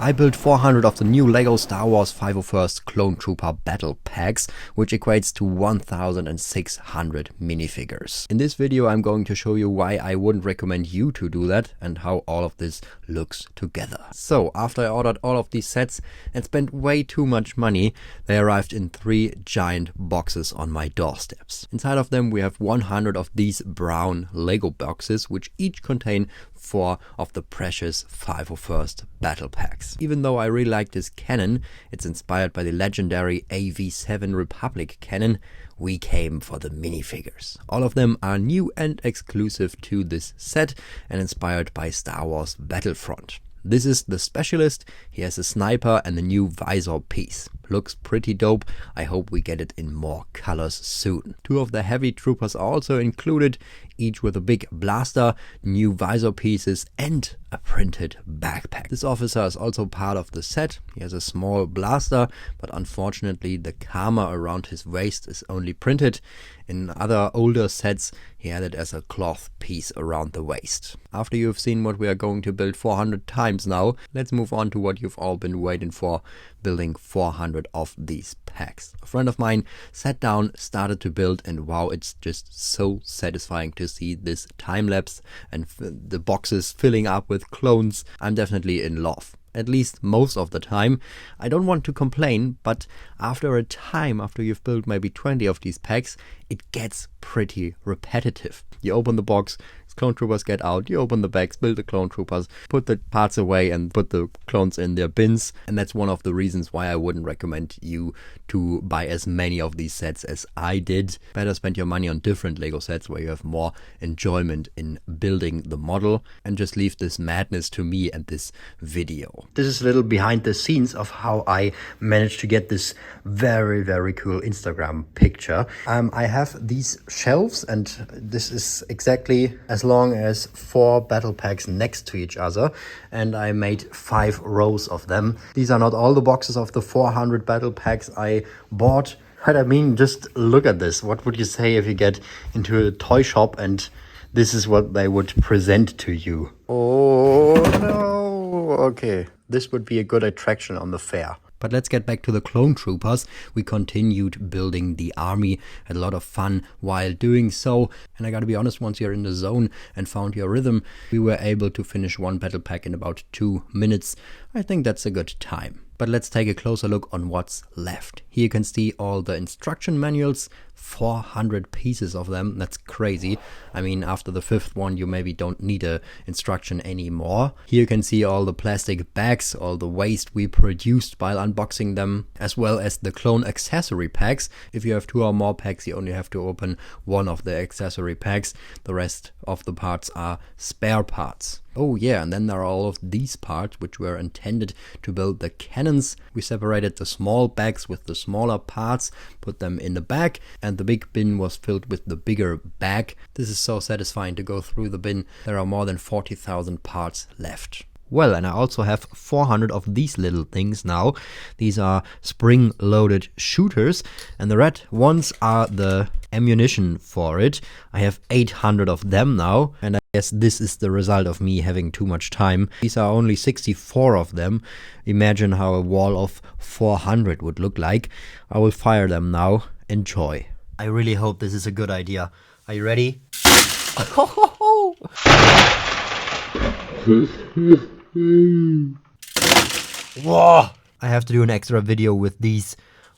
I built 400 of the new LEGO Star Wars 501st Clone Trooper Battle Packs, which equates to 1,600 minifigures. In this video I'm going to show you why I wouldn't recommend you to do that and how all of this looks together. So after I ordered all of these sets and spent way too much money, they arrived in 3 giant boxes on my doorsteps. Inside of them we have 100 of these brown LEGO boxes, which each contain 4 of the precious 501st Battle Packs. Even though I really like this cannon, it's inspired by the legendary AV7 Republic cannon, we came for the minifigures. All of them are new and exclusive to this set and inspired by Star Wars Battlefront. This is the Specialist. He has a sniper and a new visor piece. Looks pretty dope. I hope we get it in more colors soon. 2 of the heavy troopers are also included, each with a big blaster, new visor pieces and a printed backpack. This officer is also part of the set. He has a small blaster, but unfortunately the karma around his waist is only printed. In other older sets he had it as a cloth piece around the waist. After you've seen what we are going to build 400 times now, let's move on to what you've all been waiting for, building 400 of these packs. A friend of mine sat down, started to build, and wow, it's just so satisfying to see this time lapse and the boxes filling up with clones. I'm definitely in love. At least most of the time. I don't want to complain, but after a time, after you've built maybe 20 of these packs, it gets pretty repetitive. You open the box, clone troopers get out, you open the bags, build the clone troopers, put the parts away and put the clones in their bins. And that's one of the reasons why I wouldn't recommend you to buy as many of these sets as I did. Better spend your money on different LEGO sets where you have more enjoyment in building the model, and just leave this madness to me and this video. This is a little behind the scenes of how I managed to get this very, very cool Instagram picture. I have these shelves, and this is exactly as long as 4 battle packs next to each other, and I made 5 rows of them. These are not all the boxes of the 400 battle packs I bought, but I mean, just look at this. What would you say if you get into a toy shop and this is what they would present to you? Oh no, okay, this would be a good attraction on the fair. But let's get back to the clone troopers. We continued building the army, had a lot of fun while doing so. And I gotta be honest, once you're in the zone and found your rhythm, we were able to finish 1 battle pack in about 2 minutes. I think that's a good time. But let's take a closer look on what's left. Here you can see all the instruction manuals, 400 pieces of them. That's crazy. I mean, after the 5th one, you maybe don't need a instruction anymore. Here you can see all the plastic bags, all the waste we produced while unboxing them, as well as the clone accessory packs. If you have 2 or more packs, you only have to open 1 of the accessory packs. The rest of the parts are spare parts. Oh yeah, and then there are all of these parts which were intended to build the cannons. We separated the small bags with the smaller parts, put them in the bag, and the big bin was filled with the bigger bag. This is so satisfying to go through the bin. There are more than 40,000 parts left. Well, and I also have 400 of these little things now. These are spring-loaded shooters, and the red ones are the ammunition for it. I have 800 of them now, and I guess this is the result of me having too much time. These are only 64 of them. Imagine how a wall of 400 would look like. I will fire them now. Enjoy. I really hope this is a good idea. Are you ready? Whoa! I have to do an extra video with these.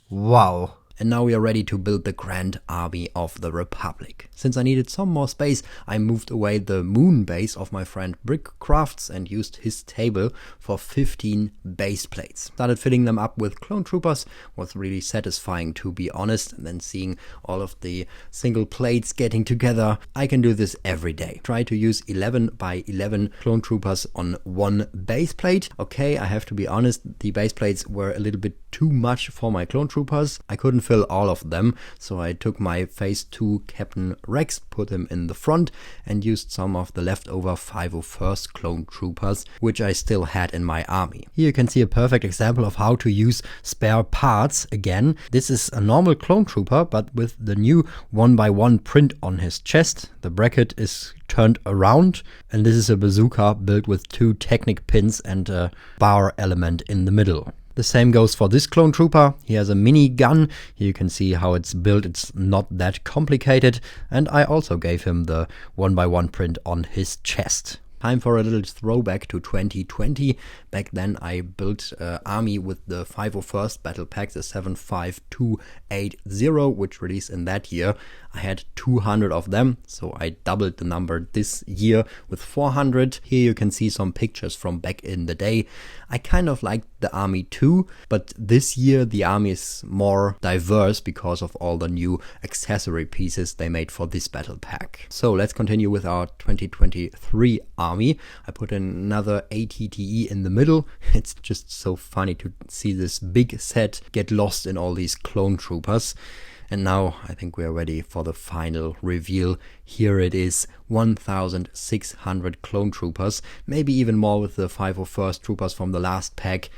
Wow. And now we are ready to build the Grand Army of the Republic. Since I needed some more space, I moved away the moon base of my friend Brickcrafts and used his table for 15 base plates. Started filling them up with clone troopers. Was really satisfying, to be honest. And then seeing all of the single plates getting together. I can do this every day. Try to use 11 by 11 clone troopers on 1 base plate. Okay, I have to be honest, the base plates were a little bit too much for my clone troopers. I couldn't fill all of them. So I took my Phase 2 Captain Rex, put him in the front, and used some of the leftover 501st clone troopers, which I still had in my army. Here you can see a perfect example of how to use spare parts again. This is a normal clone trooper, but with the new 1x1 print on his chest. The bracket is turned around, and this is a bazooka built with 2 Technic pins and a bar element in the middle. The same goes for this clone trooper. He has a mini gun. Here you can see how it's built. It's not that complicated. And I also gave him the 1x1 print on his chest. Time for a little throwback to 2020. Back then I built an army with the 501st Battle Pack, the 75280, which released in that year. I had 200 of them, so I doubled the number this year with 400. Here you can see some pictures from back in the day. I kind of liked the army too, but this year the army is more diverse because of all the new accessory pieces they made for this battle pack. So let's continue with our 2023 army. I put in another ATTE in the middle. It's just so funny to see this big set get lost in all these clone troopers. And now I think we are ready for the final reveal. Here it is, 1,600 clone troopers, maybe even more with the 501st troopers from the last pack.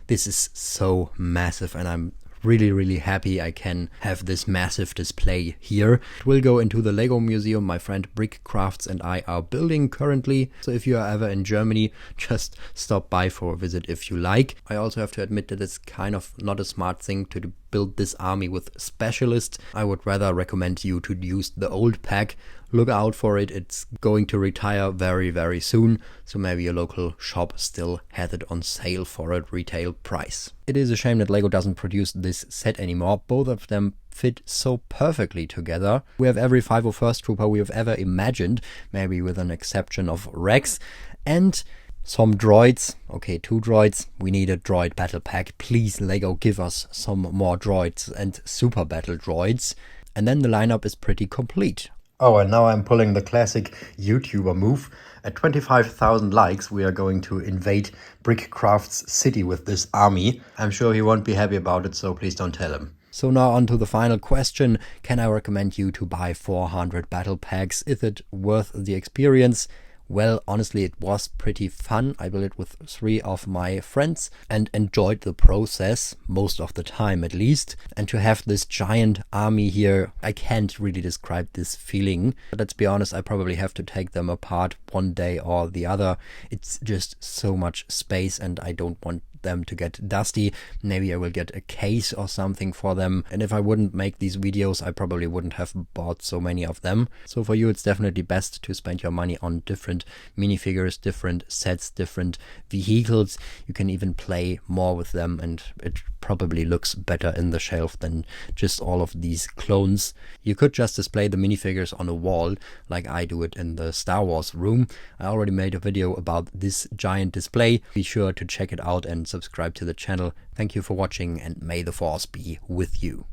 This is so massive, and I'm really happy I can have this massive display here. It will go into the Lego museum my friend Brickcrafts and I are building currently. So if you are ever in Germany, just stop by for a visit if you like. I also have to admit that it's kind of not a smart thing to build this army with specialists. I would rather recommend you to use the old pack. Look out for it. It's going to retire very soon, so maybe your local shop still has it on sale for a retail price. It is a shame that Lego doesn't produce this set anymore. Both of them fit so perfectly together. We have every 501st trooper we have ever imagined, maybe with an exception of Rex, and some droids. Okay, 2 droids. We need a droid battle pack. Please, Lego, give us some more droids and super battle droids. And then the lineup is pretty complete. Oh, and now I'm pulling the classic YouTuber move. At 25,000 likes, we are going to invade Brickcraft's city with this army. I'm sure he won't be happy about it, so please don't tell him. So now on to the final question. Can I recommend you to buy 400 battle packs? Is it worth the experience? Well, honestly, it was pretty fun. I built it with 3 of my friends and enjoyed the process, most of the time at least. And to have this giant army here, I can't really describe this feeling. But let's be honest, I probably have to take them apart one day or the other. It's just so much space and I don't want them to get dusty. Maybe I will get a case or something for them. And if I wouldn't make these videos, I probably wouldn't have bought so many of them. So for you, it's definitely best to spend your money on different minifigures, different sets, different vehicles. You can even play more with them and it probably looks better in the shelf than just all of these clones. You could just display the minifigures on a wall like I do it in the Star Wars room. I already made a video about this giant display. Be sure to check it out and subscribe to the channel. Thank you for watching and may the Force be with you.